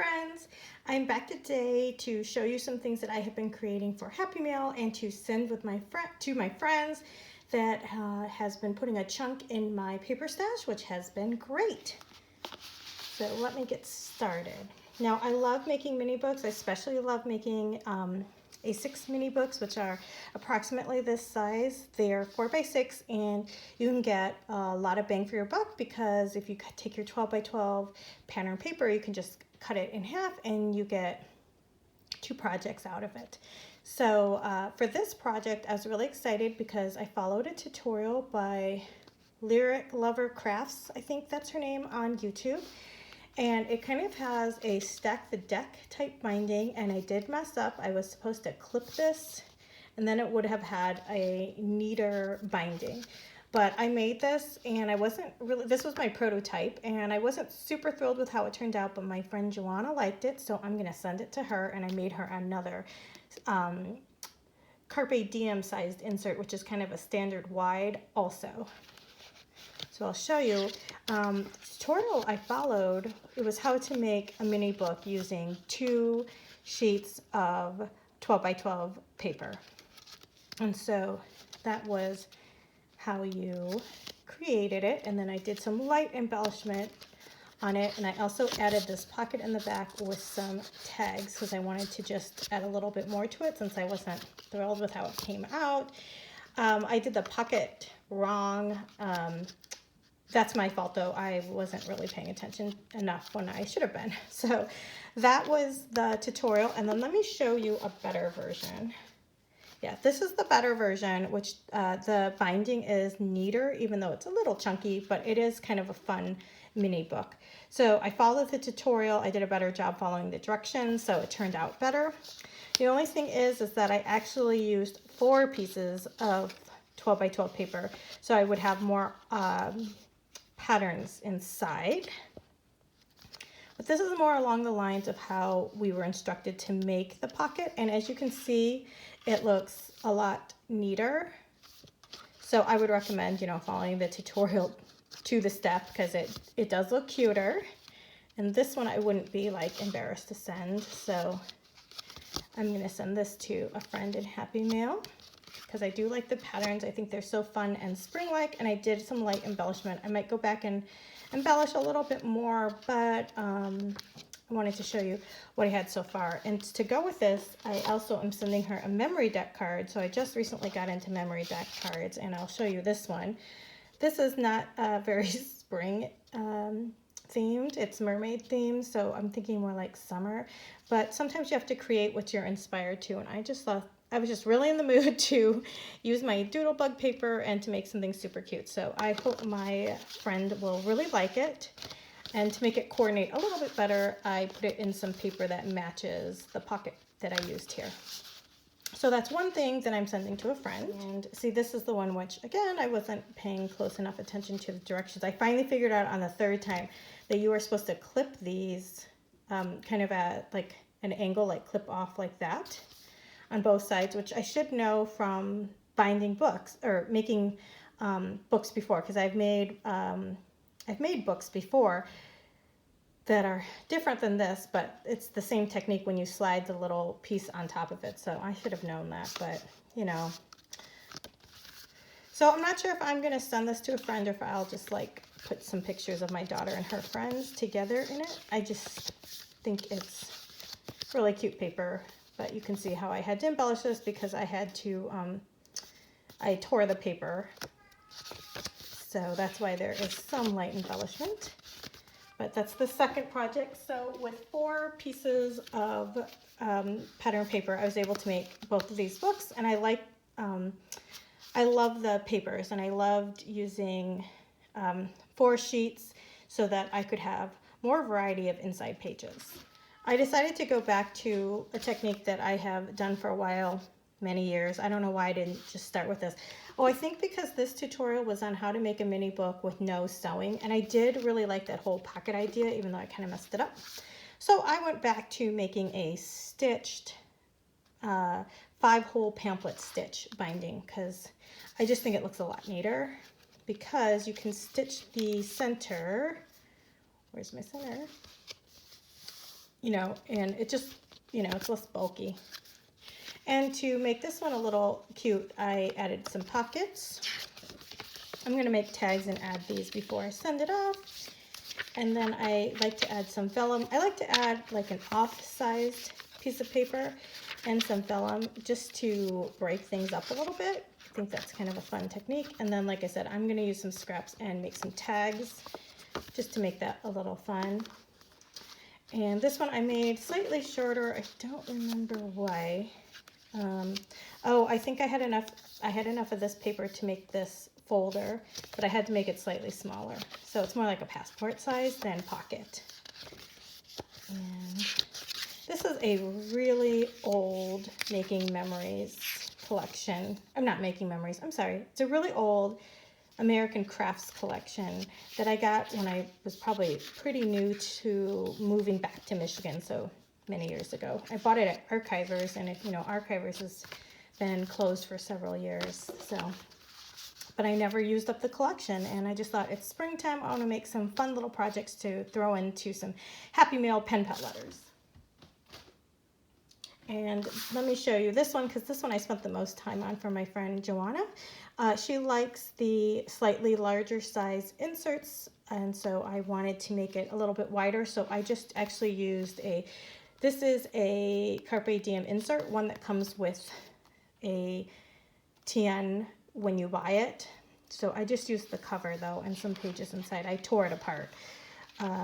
friends, I'm back today to show you some things that I have been creating for Happy Mail and to send with to my friends that has been putting a chunk in my paper stash, which has been great. So let me get started. Now I love making mini books. I especially love making A6 mini books, which are approximately this size. They're 4x6 and you can get a lot of bang for your buck because if you take your 12x12 pattern paper, you can just cut it in half and you get 2 projects out of it. So for this project, I was really excited because I followed a tutorial by Lyric Lover Crafts, I think that's her name, on YouTube. And it kind of has a stack the deck type binding, and I did mess up. I was supposed to clip this and then it would have had a neater binding. But I made this and I wasn't really, this was my prototype and I wasn't super thrilled with how it turned out, but my friend Joanna liked it, so I'm gonna send it to her, and I made her another Carpe Diem sized insert, which is kind of a standard wide also. So I'll show you. The tutorial I followed, it was how to make a mini book using 2 sheets of 12x12 paper. And so that was how you created it. And then I did some light embellishment on it. And I also added this pocket in the back with some tags because I wanted to just add a little bit more to it since I wasn't thrilled with how it came out. I did the pocket wrong. That's my fault though. I wasn't really paying attention enough when I should have been. So that was the tutorial. And then let me show you a better version. Yeah, this is the better version, which the binding is neater, even though it's a little chunky, but it is kind of a fun mini book. So I followed the tutorial. I did a better job following the directions, so it turned out better. The only thing is that I actually used 4 pieces of 12x12 paper, so I would have more patterns inside. But this is more along the lines of how we were instructed to make the pocket, and as you can see, it looks a lot neater. So I would recommend, following the tutorial to the step because it does look cuter. And this one I wouldn't be like embarrassed to send, so I'm gonna send this to a friend in Happy Mail because I do like the patterns. I think they're so fun and spring-like, and I did some light embellishment. I might go back and embellish a little bit more, but I wanted to show you what I had so far. And to go with this, I also am sending her a memory deck card. So I just recently got into memory deck cards, and I'll show you this one. This is not very spring themed. It's mermaid themed, so I'm thinking more like summer. But sometimes you have to create what you're inspired to, and I just thought I was just really in the mood to use my Doodlebug paper and to make something super cute. So I hope my friend will really like it. And to make it coordinate a little bit better, I put it in some paper that matches the pocket that I used here. So that's one thing that I'm sending to a friend. And see, this is the one which, again, I wasn't paying close enough attention to the directions. I finally figured out on the 3rd time that you are supposed to clip these kind of at like an angle, like clip off like that on both sides, which I should know from binding books or making books before, because I've made books before that are different than this, but it's the same technique when you slide the little piece on top of it. So I should have known that, but So I'm not sure if I'm gonna send this to a friend or if I'll just like put some pictures of my daughter and her friends together in it. I just think it's really cute paper, but you can see how I had to embellish this because I had to, I tore the paper. So that's why there is some light embellishment. But that's the second project. So with 4 pieces of pattern paper, I was able to make both of these books. And I love the papers, and I loved using 4 sheets so that I could have more variety of inside pages. I decided to go back to a technique that I have done for a while, many years. I don't know why I didn't just start with this. Oh, I think because this tutorial was on how to make a mini book with no sewing, and I did really like that whole pocket idea, even though I kind of messed it up. So I went back to making a stitched 5-hole pamphlet stitch binding because I just think it looks a lot neater because you can stitch the center. Where's my center? you know, and it just, you know, it's less bulky. And to make this one a little cute, I added some pockets. I'm gonna make tags and add these before I send it off. And then I like to add some vellum. I like to add like an off-sized piece of paper and some vellum just to break things up a little bit. I think that's kind of a fun technique. And then, like I said, I'm gonna use some scraps and make some tags just to make that a little fun. And this one I made slightly shorter. I don't remember why. Oh, I think I had enough of this paper to make this folder, but I had to make it slightly smaller. So it's more like a passport size than pocket. And this is a really old Making Memories collection. I'm not Making Memories, I'm sorry. It's a really old American crafts collection that I got when I was probably pretty new to moving back to Michigan, so many years ago. I bought it at Archivers, and you know, Archivers has been closed for several years, so. But I never used up the collection, and I just thought it's springtime, I want to make some fun little projects to throw into some Happy Mail pen pal letters. And let me show you this one, because this one I spent the most time on for my friend Joanna. She likes the slightly larger size inserts, and so I wanted to make it a little bit wider, so I just actually used this is a Carpe Diem insert, one that comes with a TN when you buy it. So I just used the cover though and some pages inside. I tore it apart.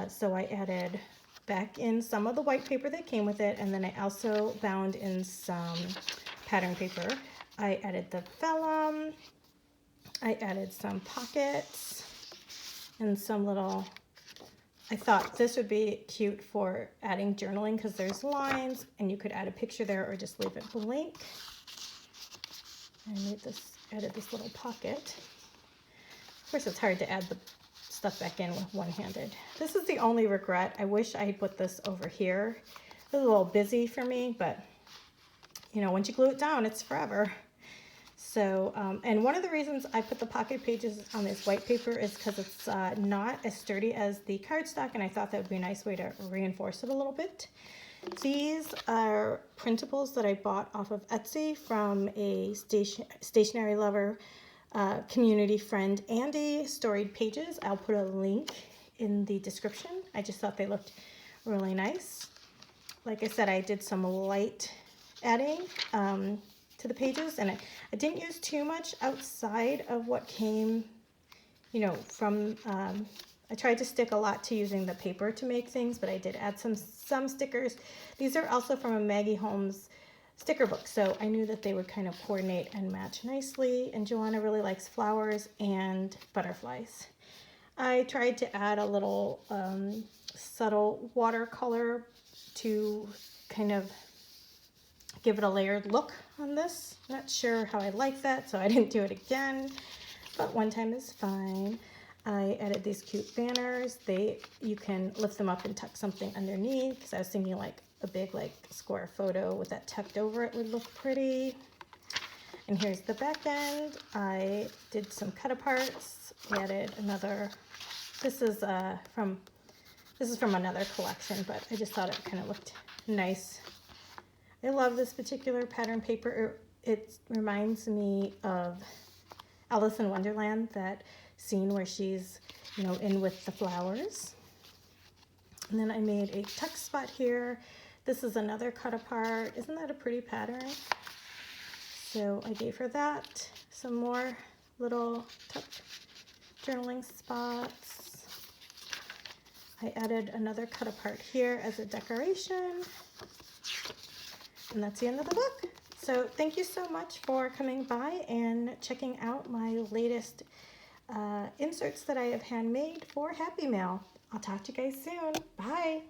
So I added back in some of the white paper that came with it, and then I also bound in some pattern paper. I added the vellum, I added some pockets and some little, I thought this would be cute for adding journaling because there's lines and you could add a picture there or just leave it blank. I added this little pocket. Of course, it's hard to add the stuff back in with one-handed. This is the only regret. I wish I had put this over here. It was a little busy for me, but you know, once you glue it down, it's forever. So, and one of the reasons I put the pocket pages on this white paper is because it's not as sturdy as the cardstock, and I thought that would be a nice way to reinforce it a little bit. These are printables that I bought off of Etsy from a stationery lover, community friend, Andy, Storied Pages. I'll put a link in the description. I just thought they looked really nice. Like I said, I did some light adding to the pages, and I didn't use too much outside of what came, you know, from, I tried to stick a lot to using the paper to make things, but I did add some stickers. These are also from a Maggie Holmes sticker book, so I knew that they would kind of coordinate and match nicely, and Joanna really likes flowers and butterflies. I tried to add a little subtle watercolor to kind of give it a layered look on this. Not sure how I like that, so I didn't do it again, but one time is fine. I added these cute banners. You can lift them up and tuck something underneath, because I was thinking like a big like square photo with that tucked over it would look pretty. And here's the back end. I did some cut aparts. Added another. This is from another collection, but I just thought it kind of looked nice. I love this particular pattern paper. It reminds me of Alice in Wonderland, that scene where she's, you know, in with the flowers. And then I made a tuck spot here. This is another cut apart. Isn't that a pretty pattern? So I gave her that. Some more little tuck journaling spots. I added another cut apart here as a decoration. And that's the end of the book. So thank you so much for coming by and checking out my latest inserts that I have handmade for Happy Mail. I'll talk to you guys soon. Bye.